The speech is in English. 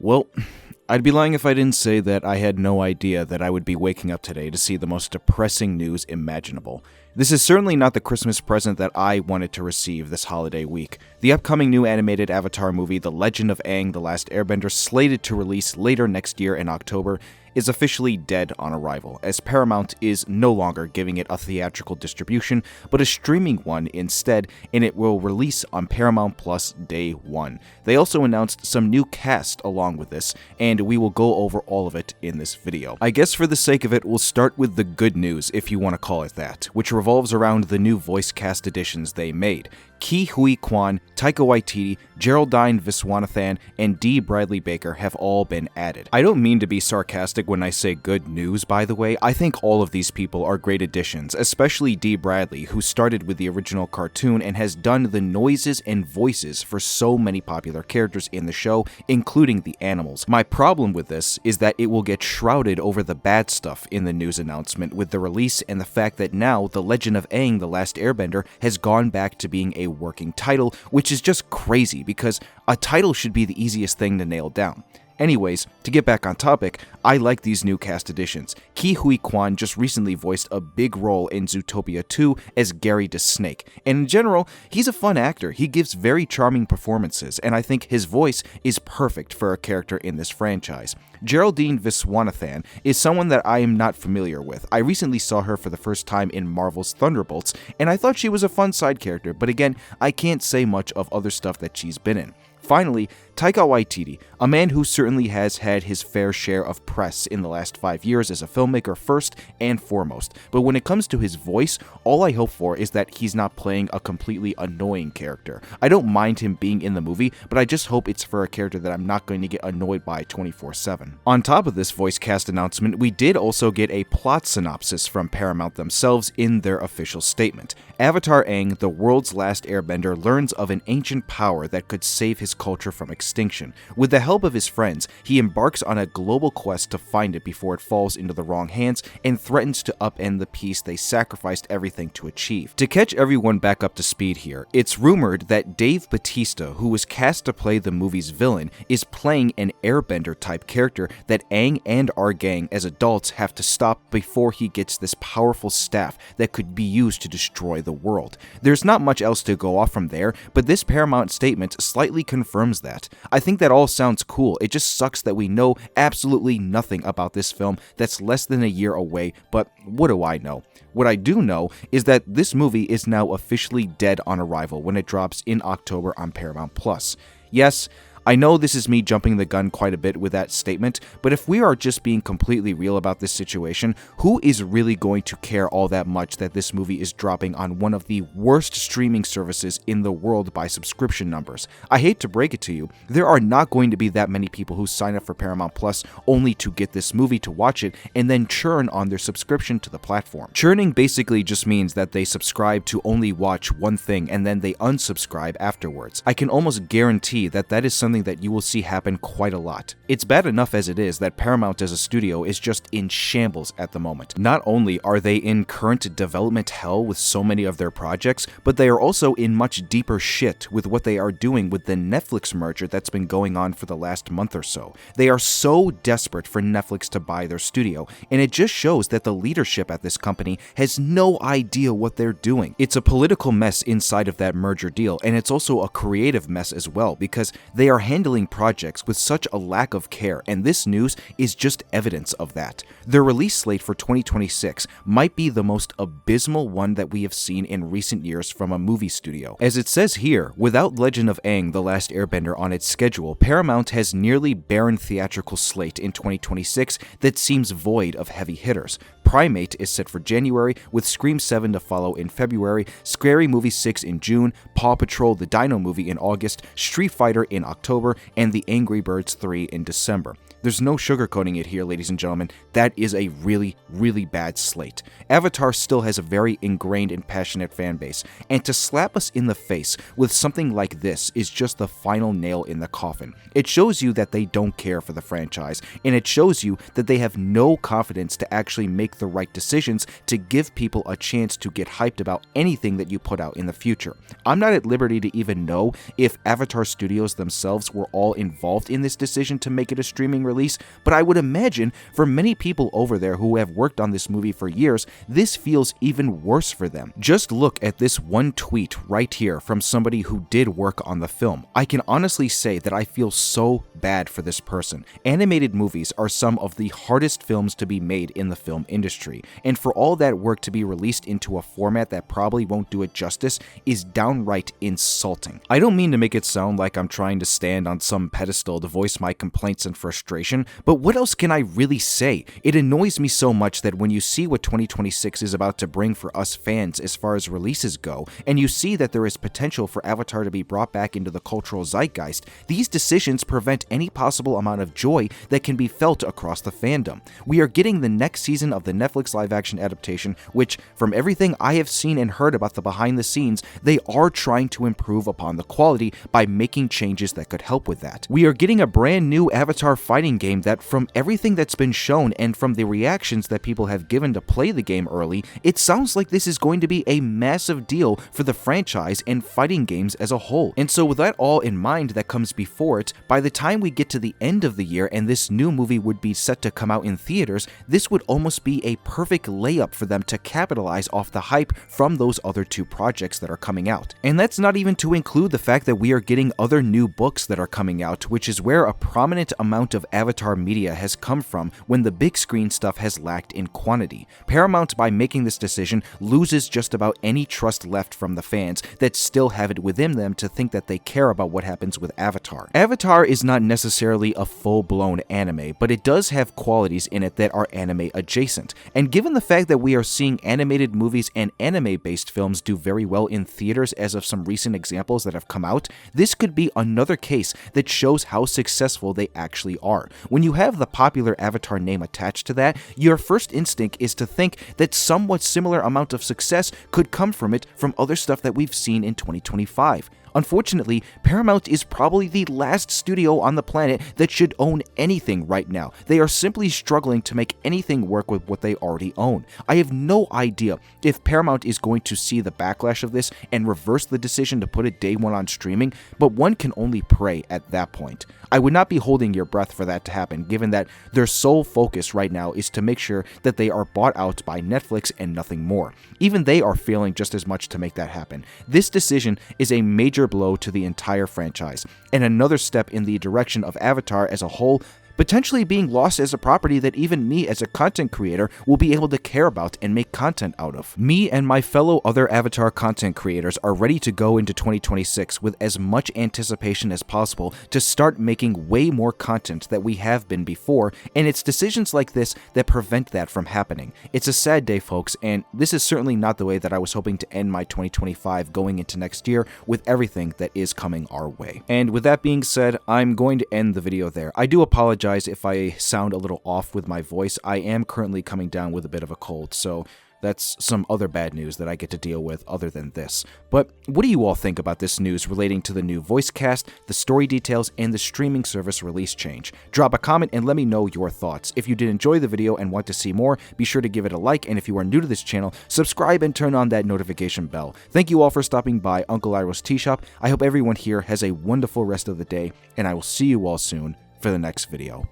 Well, I'd be lying if I didn't say that I had no idea that I would be waking up today to see the most depressing news imaginable. This is certainly not the Christmas present that I wanted to receive this holiday week. The upcoming new animated Avatar movie, The Legend of Aang, The Last Airbender, slated to release later next year in October, is officially dead on arrival, as Paramount is no longer giving it a theatrical distribution, but a streaming one instead, and it will release on Paramount Plus day one. They also announced some new cast along with this, and we will go over all of it in this video. I guess for the sake of it, we'll start with the good news, if you want to call it that, which revolves around the new voice cast additions they made. Ke Huy Quan, Taika Waititi, Geraldine Viswanathan, and D. Bradley Baker have all been added. I don't mean to be sarcastic when I say good news, by the way. I think all of these people are great additions, especially D. Bradley, who started with the original cartoon and has done the noises and voices for so many popular characters in the show, including the animals. My problem with this is that it will get shrouded over the bad stuff in the news announcement with the release and the fact that now The Legend of Aang, The Last Airbender has gone back to being a working title, which is just crazy because a title should be the easiest thing to nail down. Anyways, to get back on topic, I like these new cast additions. Ke Huy Quan just recently voiced a big role in Zootopia 2 as Gary the Snake, and in general, he's a fun actor. He gives very charming performances, and I think his voice is perfect for a character in this franchise. Geraldine Viswanathan is someone that I am not familiar with. I recently saw her for the first time in Marvel's Thunderbolts, and I thought she was a fun side character, but again, I can't say much of other stuff that she's been in. Finally, Taika Waititi, a man who certainly has had his fair share of press in the last 5 years as a filmmaker first and foremost, but when it comes to his voice, all I hope for is that he's not playing a completely annoying character. I don't mind him being in the movie, but I just hope it's for a character that I'm not going to get annoyed by 24/7. On top of this voice cast announcement, we did also get a plot synopsis from Paramount themselves in their official statement. Avatar Aang, the world's last airbender, learns of an ancient power that could save his culture from extinction. With the help of his friends, he embarks on a global quest to find it before it falls into the wrong hands and threatens to upend the peace they sacrificed everything to achieve. To catch everyone back up to speed here, it's rumored that Dave Bautista, who was cast to play the movie's villain, is playing an airbender type character that Aang and our gang as adults have to stop before he gets this powerful staff that could be used to destroy the world. There's not much else to go off from there, but this Paramount statement slightly confirms that. I think that all sounds cool. It just sucks that we know absolutely nothing about this film that's less than a year away, but what do I know? What I do know is that this movie is now officially dead on arrival when it drops in October on Paramount Plus. Yes, I know this is me jumping the gun quite a bit with that statement, but if we are just being completely real about this situation, who is really going to care all that much that this movie is dropping on one of the worst streaming services in the world by subscription numbers? I hate to break it to you, there are not going to be that many people who sign up for Paramount Plus only to get this movie to watch it and then churn on their subscription to the platform. Churning basically just means that they subscribe to only watch one thing and then they unsubscribe afterwards. I can almost guarantee that that is something that you will see happen quite a lot. It's bad enough as it is that Paramount as a studio is just in shambles at the moment. Not only are they in current development hell with so many of their projects, but they are also in much deeper shit with what they are doing with the Netflix merger that's been going on for the last month or so. They are so desperate for Netflix to buy their studio, and it just shows that the leadership at this company has no idea what they're doing. It's a political mess inside of that merger deal, and it's also a creative mess as well, because they are handling projects with such a lack of care, and this news is just evidence of that. Their release slate for 2026 might be the most abysmal one that we have seen in recent years from a movie studio. As it says here, without Legend of Aang, The Last Airbender on its schedule, Paramount has nearly barren theatrical slate in 2026 that seems void of heavy hitters. Primate is set for January, with Scream 7 to follow in February, Scary Movie 6 in June, Paw Patrol the Dino Movie in August, Street Fighter in October, and The Angry Birds 3 in December. There's no sugarcoating it here, ladies and gentlemen. That is a really, really bad slate. Avatar still has a very ingrained and passionate fan base, and to slap us in the face with something like this is just the final nail in the coffin. It shows you that they don't care for the franchise, and it shows you that they have no confidence to actually make the right decisions to give people a chance to get hyped about anything that you put out in the future. I'm not at liberty to even know if Avatar Studios themselves themselves were all involved in this decision to make it a streaming release, but I would imagine for many people over there who have worked on this movie for years, this feels even worse for them. Just look at this one tweet right here from somebody who did work on the film. I can honestly say that I feel so bad for this person. Animated movies are some of the hardest films to be made in the film industry, and for all that work to be released into a format that probably won't do it justice is downright insulting. I don't mean to make it sound like I'm trying to stand on some pedestal to voice my complaints and frustration, but what else can I really say? It annoys me so much that when you see what 2026 is about to bring for us fans as far as releases go, and you see that there is potential for Avatar to be brought back into the cultural zeitgeist, these decisions prevent any possible amount of joy that can be felt across the fandom. We are getting the next season of the Netflix live-action adaptation, which, from everything I have seen and heard about the behind the scenes, they are trying to improve upon the quality by making changes that could help with that. We are getting a brand new Avatar fighting game that, from everything that's been shown and from the reactions that people have given to play the game early, it sounds like this is going to be a massive deal for the franchise and fighting games as a whole. And so with that all in mind that comes before it, by the time we get to the end of the year and this new movie would be set to come out in theaters, this would almost be a perfect layup for them to capitalize off the hype from those other two projects that are coming out. And that's not even to include the fact that we are getting other new books that are coming out, which is where a prominent amount of Avatar media has come from when the big screen stuff has lacked in quantity. Paramount, by making this decision, loses just about any trust left from the fans that still have it within them to think that they care about what happens with Avatar. Avatar is not necessarily a full-blown anime, but it does have qualities in it that are anime adjacent. And given the fact that we are seeing animated movies and anime-based films do very well in theaters as of some recent examples that have come out, this could be another case that shows how successful they actually are. When you have the popular Avatar name attached to that, your first instinct is to think that somewhat similar amount of success could come from it from other stuff that we've seen in 2025. Unfortunately, Paramount is probably the last studio on the planet that should own anything right now. They are simply struggling to make anything work with what they already own. I have no idea if Paramount is going to see the backlash of this and reverse the decision to put it day one on streaming, but one can only pray at that point. I would not be holding your breath for that to happen, given that their sole focus right now is to make sure that they are bought out by Netflix and nothing more. Even they are failing just as much to make that happen. This decision is a major blow to the entire franchise, and another step in the direction of Avatar as a whole potentially being lost as a property that even me as a content creator will be able to care about and make content out of. Me and my fellow other Avatar content creators are ready to go into 2026 with as much anticipation as possible to start making way more content that we have been before, and it's decisions like this that prevent that from happening. It's a sad day, folks, and this is certainly not the way that I was hoping to end my 2025 going into next year with everything that is coming our way. And with that being said, I'm going to end the video there. I do apologize if I sound a little off with my voice. I am currently coming down with a bit of a cold, so that's some other bad news that I get to deal with other than this. But what do you all think about this news relating to the new voice cast, the story details, and the streaming service release change? Drop a comment and let me know your thoughts. If you did enjoy the video and want to see more, be sure to give it a like, and if you are new to this channel, subscribe and turn on that notification bell. Thank you all for stopping by Uncle Iroh's Tea Shop. I hope everyone here has a wonderful rest of the day, and I will see you all soon for the next video.